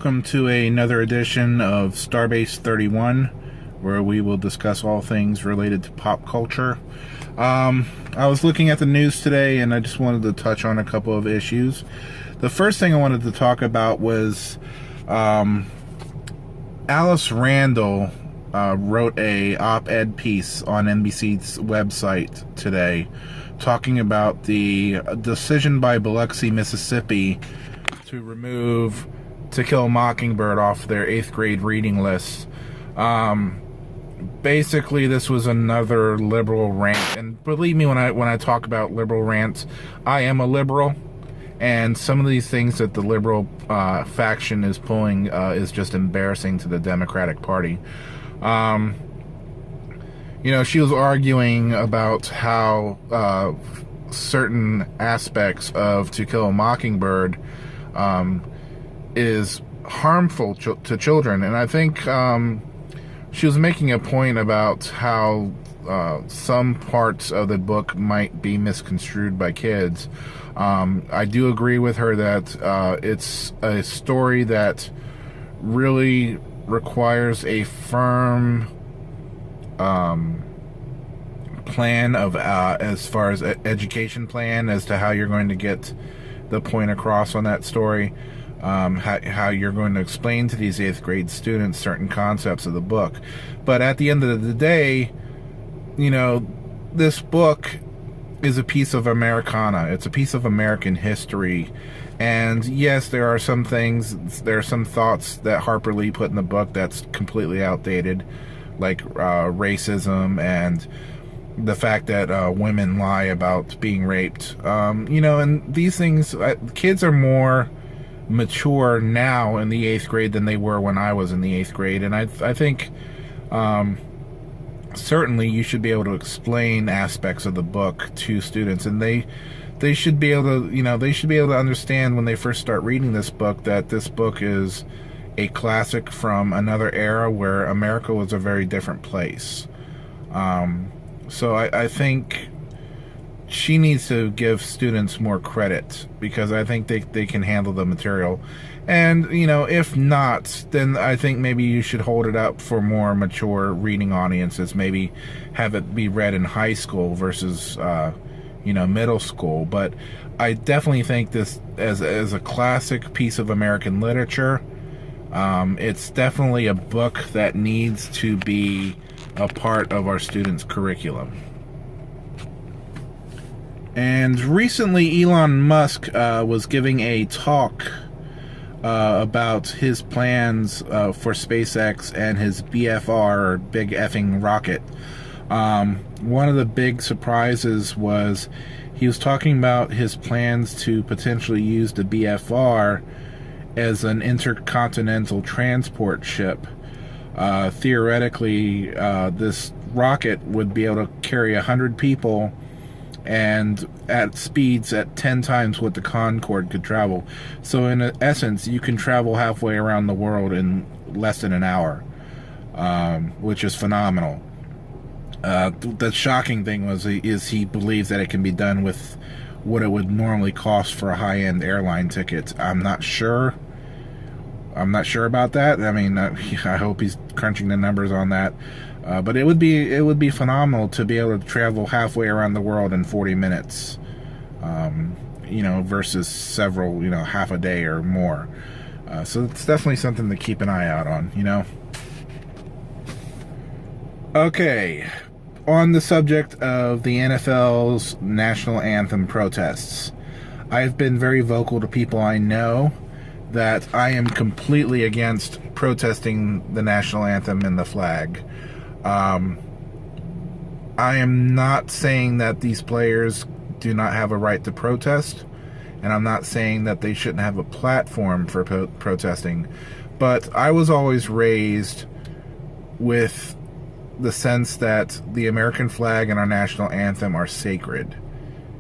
welcome to another edition of Starbase 31, where we will discuss all things related to pop culture. I was looking at the news today, and I just wanted to touch on a couple of issues. The first thing I wanted to talk about was Alice Randall wrote a op-ed piece on NBC's website today talking about the decision by Biloxi, Mississippi to remove To Kill a Mockingbird off their 8th grade reading list. Basically, this was another liberal rant, and believe me when I talk about liberal rants, I am a liberal, and some of these things that the liberal faction is pulling is just embarrassing to the Democratic Party. She was arguing about how certain aspects of To Kill a Mockingbird is harmful to children, and I think she was making a point about how some parts of the book might be misconstrued by kids. I do agree with her that it's a story that really requires a firm plan of as far as education plan as to how you're going to get the point across on that story, how you're going to explain to these 8th grade students certain concepts of the book. But at the end of the day, this book is a piece of Americana. It's a piece of American history. And yes, there are some thoughts that Harper Lee put in the book that's completely outdated, like racism and the fact that women lie about being raped. And these things, kids are more mature now in the 8th grade than they were when I was in the 8th grade. And I think certainly you should be able to explain aspects of the book to students, and they should be able to understand when they first start reading this book that this book is a classic from another era where America was a very different place. So I think she needs to give students more credit, because I think they can handle the material. And, if not, then I think maybe you should hold it up for more mature reading audiences. Maybe have it be read in high school versus, middle school. But I definitely think this as a classic piece of American literature. It's definitely a book that needs to be a part of our students' curriculum. And recently, Elon Musk was giving a talk about his plans for SpaceX and his BFR, or Big Effing Rocket. One of the big surprises was he was talking about his plans to potentially use the BFR as an intercontinental transport ship. Theoretically, this rocket would be able to carry 100 people and at speeds at 10 times what the Concorde could travel. So in essence, you can travel halfway around the world in less than an hour, which is phenomenal. The shocking thing is he believes that it can be done with what it would normally cost for a high-end airline ticket. I'm not sure about that. I mean, I hope he's crunching the numbers on that. But it would be phenomenal to be able to travel halfway around the world in 40 minutes, versus several, half a day or more. So it's definitely something to keep an eye out on, Okay, on the subject of the NFL's national anthem protests, I've been very vocal to people I know that I am completely against protesting the national anthem and the flag. I am not saying that these players do not have a right to protest, and I'm not saying that they shouldn't have a platform for protesting, but I was always raised with the sense that the American flag and our national anthem are sacred,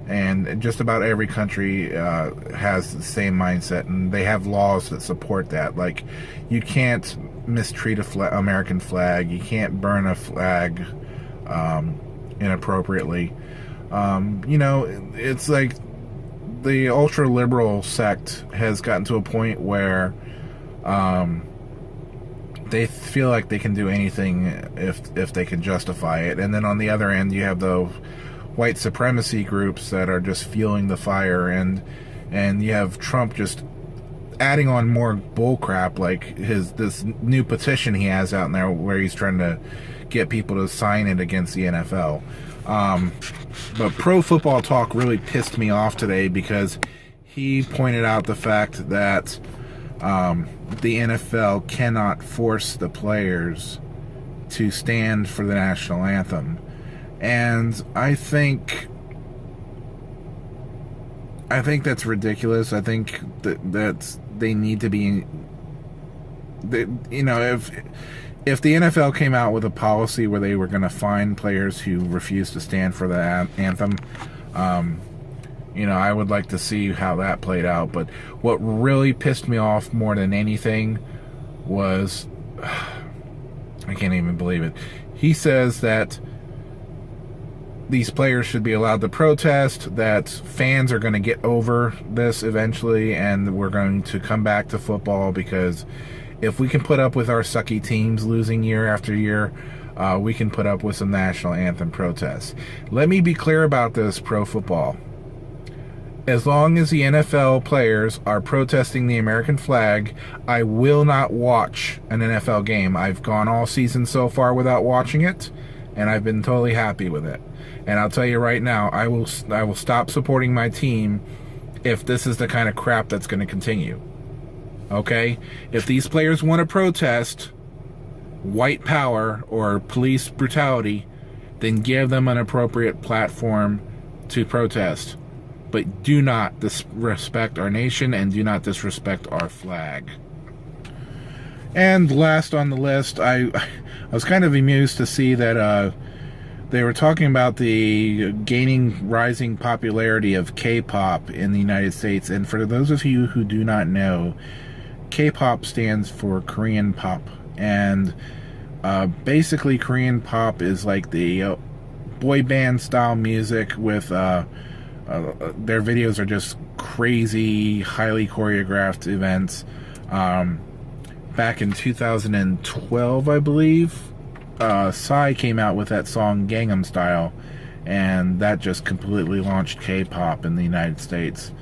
and just about every country has the same mindset, and they have laws that support that. Like, you can't mistreat a American flag, you can't burn a flag inappropriately. It's like the ultra liberal sect has gotten to a point where They feel like they can do anything if they can justify it. And then on the other end, you have the white supremacy groups that are just fueling the fire, and you have Trump just adding on more bullcrap, like this new petition he has out there where he's trying to get people to sign it against the NFL. But Pro Football Talk really pissed me off today because he pointed out the fact that the NFL cannot force the players to stand for the national anthem. And I think that's ridiculous. I think that's they need to be, you know, if the NFL came out with a policy where they were going to fine players who refuse to stand for the anthem, you know, I would like to see how that played out. But what really pissed me off more than anything was, I can't even believe it. He says that these players should be allowed to protest, that fans are going to get over this eventually, and we're going to come back to football, because if we can put up with our sucky teams losing year after year, we can put up with some national anthem protests. Let me be clear about this, Pro Football. As long as the NFL players are protesting the American flag, I will not watch an NFL game. I've gone all season so far without watching it, and I've been totally happy with it. And I'll tell you right now, I will stop supporting my team if this is the kind of crap that's going to continue. Okay? If these players want to protest white power or police brutality, then give them an appropriate platform to protest. But do not disrespect our nation, and do not disrespect our flag. And last on the list, I was kind of amused to see that they were talking about the rising popularity of K-pop in the United States. And for those of you who do not know, K-pop stands for Korean pop. And basically Korean pop is like the boy band style music with their videos are just crazy, highly choreographed events. Back in 2012, I believe, Psy came out with that song Gangnam Style, and that just completely launched K-pop in the United States.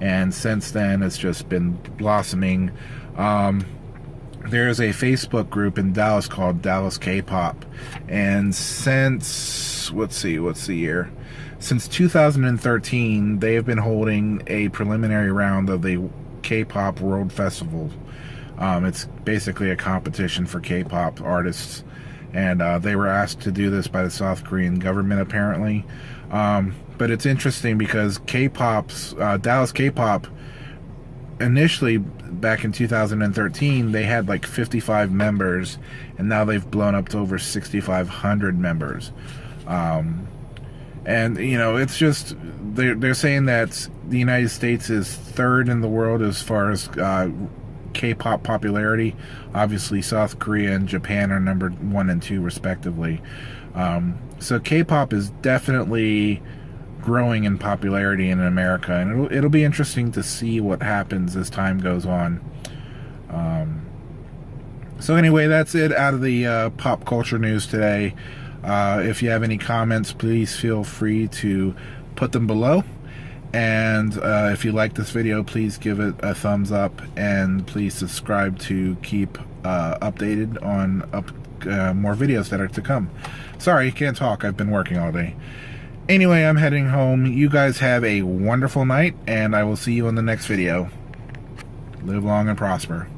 And since then, it's just been blossoming. There's a Facebook group in Dallas called Dallas K-pop, and since, let's see, what's the year? Since 2013, they have been holding a preliminary round of the K-pop World Festival. It's basically a competition for K-pop artists, and they were asked to do this by the South Korean government, apparently. But it's interesting because Dallas K-pop, initially back in 2013, they had like 55 members, and now they've blown up to over 6,500 members. And, you know, it's just, they're saying that the United States is third in the world as far as K-pop popularity. Obviously, South Korea and Japan are number 1 and 2, respectively. So K-pop is definitely growing in popularity in America, and it'll be interesting to see what happens as time goes on. So anyway, that's it out of the pop culture news today. If you have any comments, please feel free to put them below. And if you like this video, please give it a thumbs up, and please subscribe to keep updated on more videos that are to come. Sorry, can't talk. I've been working all day. Anyway, I'm heading home. You guys have a wonderful night, and I will see you in the next video. Live long and prosper.